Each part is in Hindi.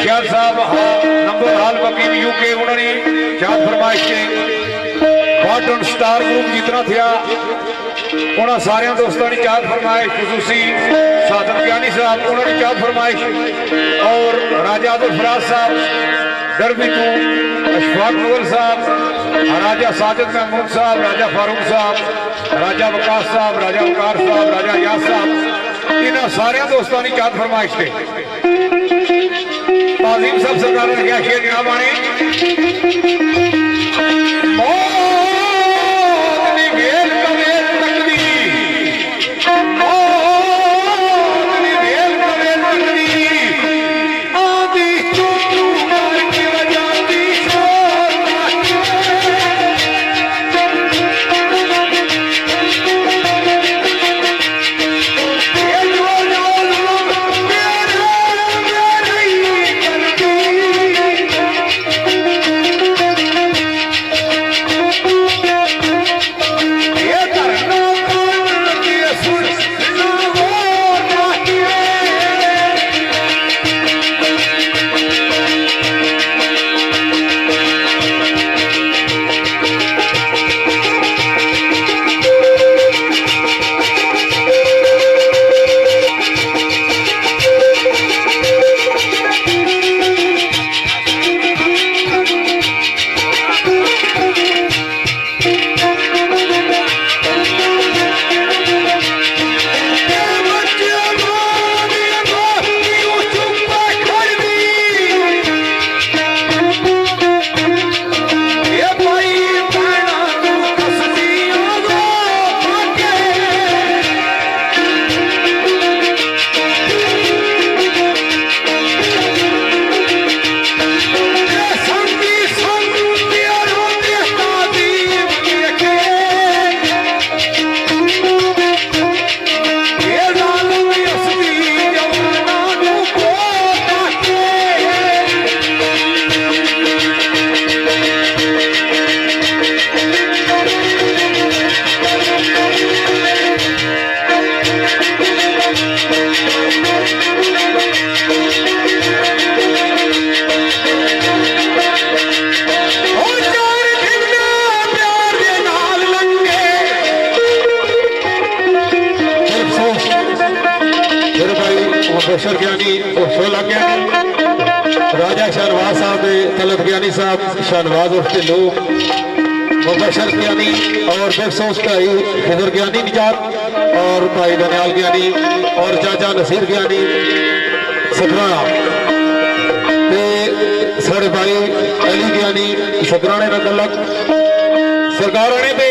ख्याल साहब नंबर हाल वकील यूके उन्होंने चार फरमाइश कॉटन स्टार ग्रुप जितना थिया उन्होंने सारे दोस्तों की चार फरमाइश खसूसी सादत ज्ञानी साहब उन्होंने चार फरमाइश और राजा अब्दुल फराज साहब दरबी तू अशफाक नवल साहब राजा साजिद महमूद साहब राजा फारूक साहब राजा वकास साहब राजा वकार साहब राजा यास साहब इन सारे दोस्तों की चार फरमाइश थे ताज़ीम सब सरकार ने क्या शेर जनाब आने राजा शहनवाज साहब तलत ज्ञानी साहब शहनवाज उठते लोग मुबशर ज्ञानी और बेफसोस भाई खिजर ज्ञानी निजात और भाई दनियाल ज्ञानी और चाचा नसीर ज्ञानी सदराना साढ़े भाई अली ज्ञानी सदराने का तलक सरकार आने पे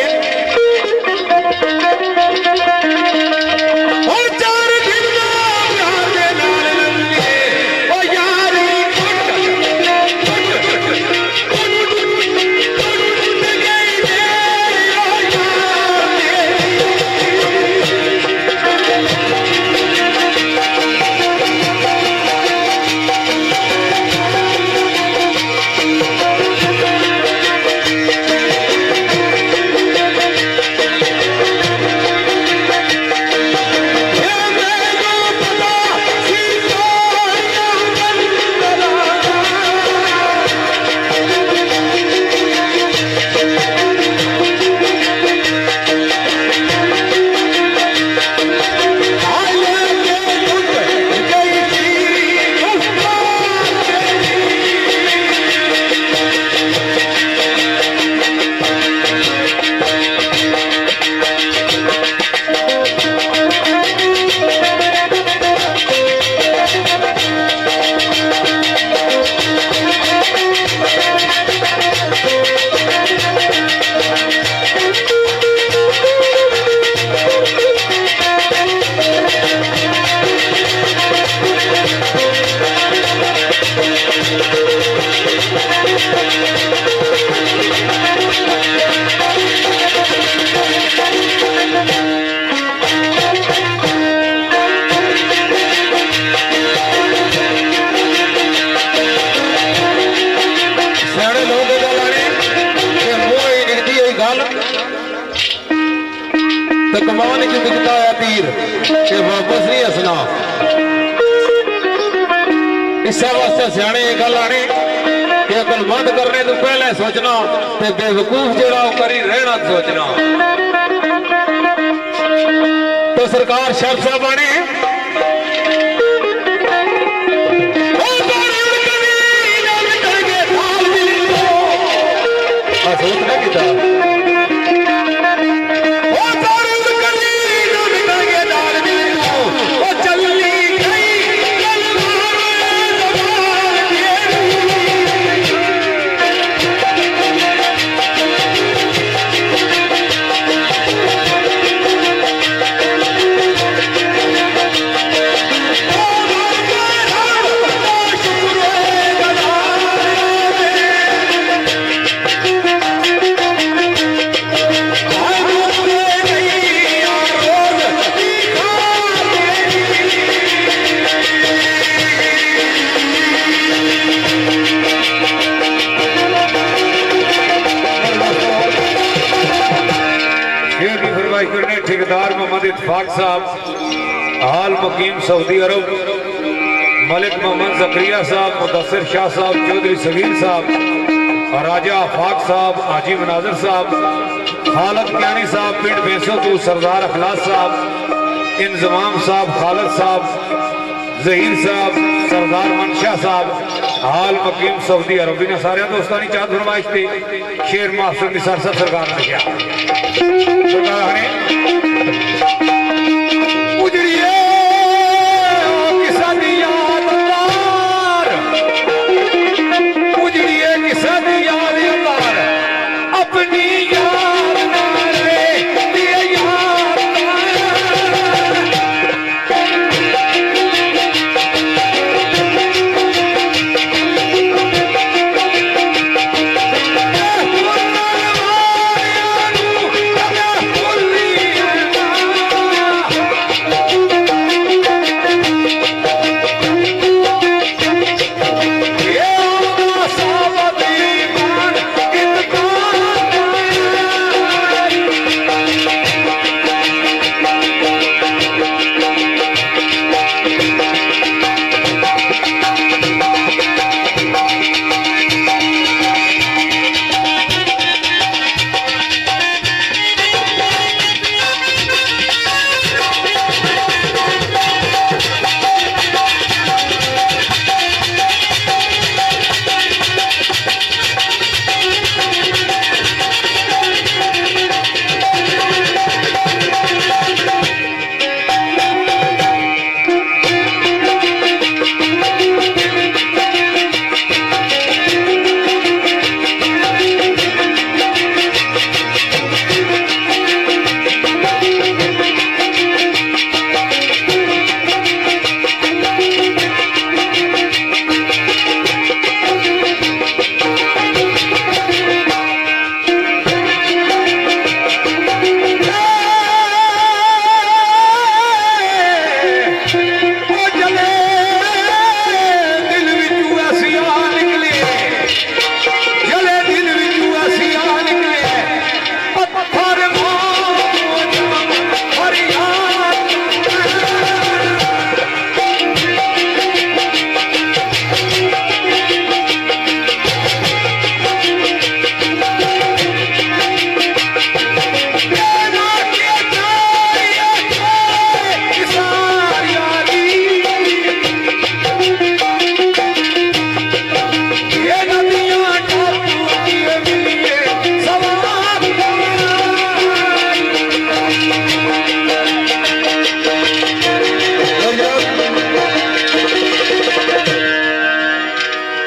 कमान की बिकता है तीर के वापस नहीं हंसना। इस वास्ते सियाने ये गल आनी कि अकलमंद करने तो पहले सोचना ते बेवकूफ जेड़ा करी रहना सोचना। तो सरकार शेख साहब आने सोचना किता ठेकेदार मोहम्मद इत्तफाक साहब, हाल मुकीम सऊदी अरब, मलिक मोहम्मद जकरिया साहब, मुदस्सिर शाह साहब, चौधरी सगीर साहब, राजा आफाक साहब, हाजी मनाजर साहब, खालद क्यानी साहब, पिंड बेसोतू, सरदार अखलास साहब, इंजमाम साहब, खालद साहब, जहीर साहब, सरदार मनशा साहब, हाल मुकीम सऊदी अरब। इन सारे दोस्तों की चाहत फरमाइश थी शेर मास्टर निसार साहब सरकार ने लिखा सरकार ने उजड़िए किसान याद उजड़िए किसान याद अपनी याद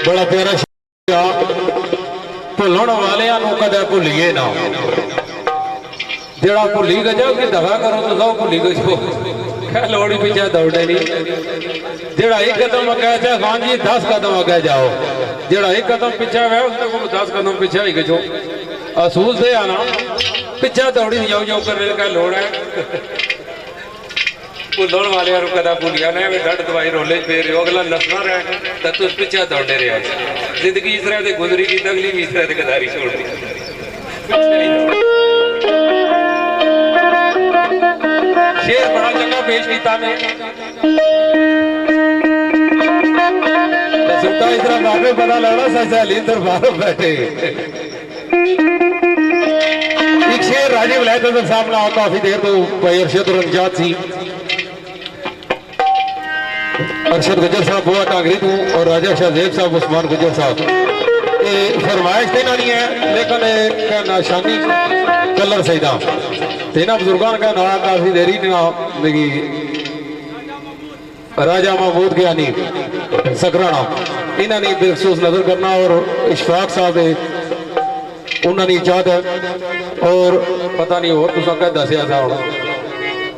बड़ा प्यारा भुलन वाले कदे भुलीए ना जरा भुली गजो कि दफा करो तो सौ भुली गजो क्या लोड़ ही पीछे दौड़े नहीं जरा एक कदम अगे चाहे खान जी 10 कदम अगे जाओ जरा एक कदम पीछे है उसने को 10 कदम पीछे ही गजो असूल से आना पीछे दौड़ी नहीं जाओ जाओ करने का लोड़ है भुलन वाले कदा भूलिया ने डट दवाई रोले पे रहे अगला नसना रहे तो तुम पीछे दौड़े रहे जिंदगी इस तरह से गुजरी की अगली भी इस तरह से गदारी छोड़ दी शेर बड़ा जगह पेश किया आपने पता लगना सच अली दरबार बैठे एक शेर राजीव वलायत का सामना हो काफी देर तो भाई अरशद और अंजाद सी अरशद गुजर साहब बुआ टांगरी तू और राजा शाहजेब साहब उस्मान गुजर साहब ये फरमाइश देना नहीं है लेकिन का निशानी कलर सहीदा तेना बुजुर्गों का ना काफी देरी ना लगी राजा महमूद ज्ञानी सकराना इन्होंने बेखसूस नजर करना और इशफाक साहब उन्होंने इजाद है और पता नहीं और तुसा क्या दसिया था होना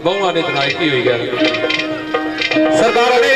बहुआ ने तनाई की हुई गया सरकार ने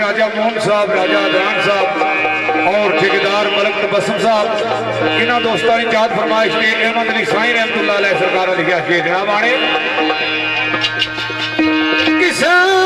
राजा मोहन साहब, राजा अदनान साहब और ठेकेदार मलक तबस्सुम साहब इन्होंने दोस्तों की याद फरमाइश ने अहमद अली साईं रहमतुल्लाह अलैह सरकार लिखा कि जनाब आने किसान